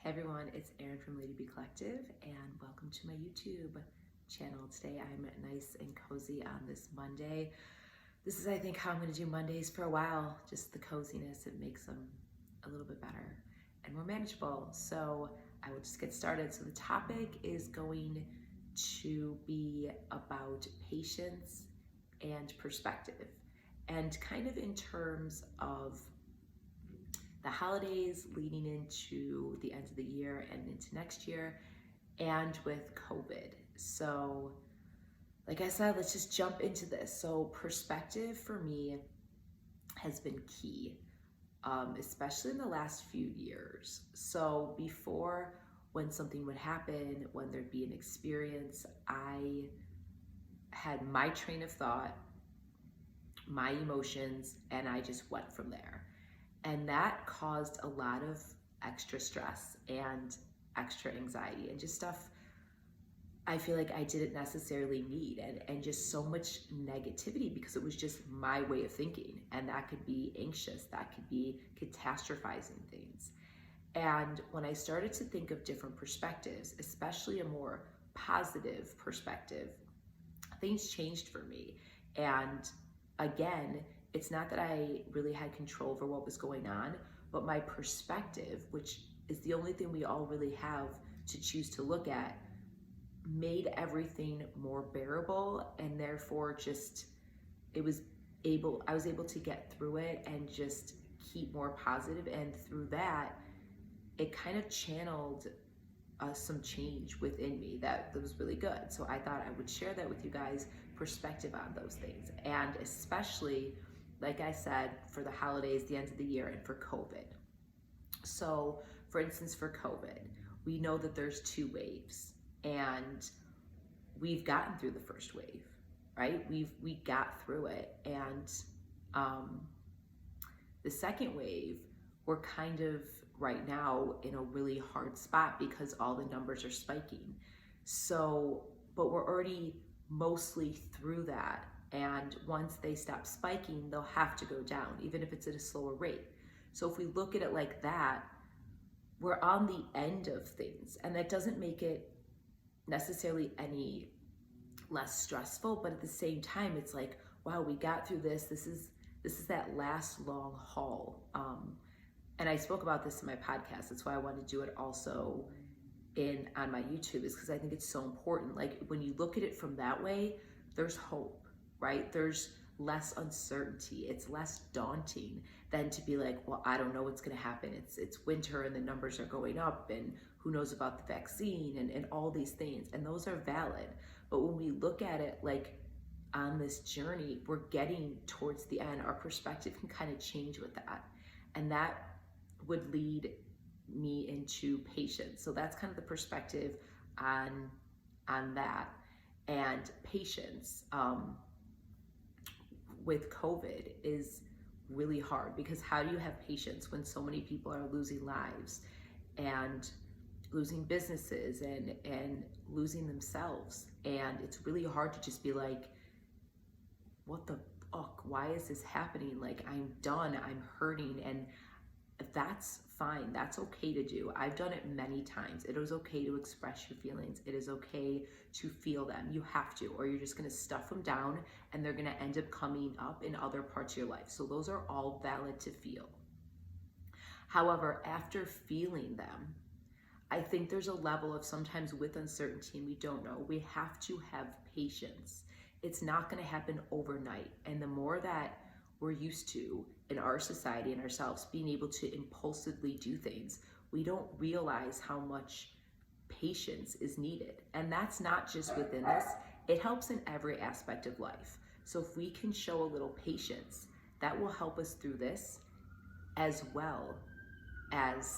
Hey everyone, it's Erin from Lady Bee Collective and welcome to my YouTube channel. Today I'm nice and cozy on this Monday. This is, I think, how I'm going to do Mondays for a while. Just the coziness, it makes them a little bit better and more manageable. So I will just get started. So the topic is going to be about patience and perspective, and kind of in terms of the holidays leading into the end of the year and into next year, and with COVID. So like I said, let's just jump into this. So perspective for me has been key, especially in the last few years. So before, when something would happen, when there'd be an experience, I had my train of thought, my emotions, and I just went from there. And that caused a lot of extra stress and extra anxiety and just stuff I feel like I didn't necessarily need, and just so much negativity because it was just my way of thinking. And that could be anxious, that could be catastrophizing things. And when I started to think of different perspectives, especially a more positive perspective, things changed for me. And again, it's not that I really had control over what was going on, but my perspective, which is the only thing we all really have to choose to look at, made everything more bearable. And therefore I was able to get through it and just keep more positive. And through that, it kind of channeled some change within me that was really good. So I thought I would share that with you guys, perspective on those things. And especially, like I said, for the holidays, the end of the year, and for COVID. So for instance, for COVID, we know that there's two waves, and we've gotten through the first wave, right? We got through it. And the second wave, we're kind of right now in a really hard spot because all the numbers are spiking. So, but we're already mostly through that. And once they stop spiking, they'll have to go down, even if it's at a slower rate. So if we look at it like that, we're on the end of things. And that doesn't make it necessarily any less stressful, but at the same time, it's like, wow, we got through this. This is that last long haul. And I spoke about this in my podcast. That's why I wanted to do it also on my YouTube, is because I think it's so important. Like when you look at it from that way, there's hope, right? There's less uncertainty. It's less daunting than to be like, well, I don't know what's going to happen. It's winter and the numbers are going up, and who knows about the vaccine and all these things. And those are valid. But when we look at it like on this journey, we're getting towards the end, our perspective can kind of change with that. And that would lead me into patience. So that's kind of the perspective on that. And patience with COVID is really hard, because how do you have patience when so many people are losing lives and losing businesses and losing themselves? And it's really hard to just be like, what the fuck? Why is this happening? Like, I'm done, I'm hurting. And that's fine. That's okay to do. I've done it many times. It is okay to express your feelings. It is okay to feel them. You have to, or you're just going to stuff them down and they're going to end up coming up in other parts of your life. So those are all valid to feel. However, after feeling them, I think there's a level of, sometimes with uncertainty and we don't know, we have to have patience. It's not going to happen overnight. And the more that we're used to in our society and ourselves being able to impulsively do things, we don't realize how much patience is needed. And that's not just within this, it helps in every aspect of life. So if we can show a little patience, that will help us through this, as well as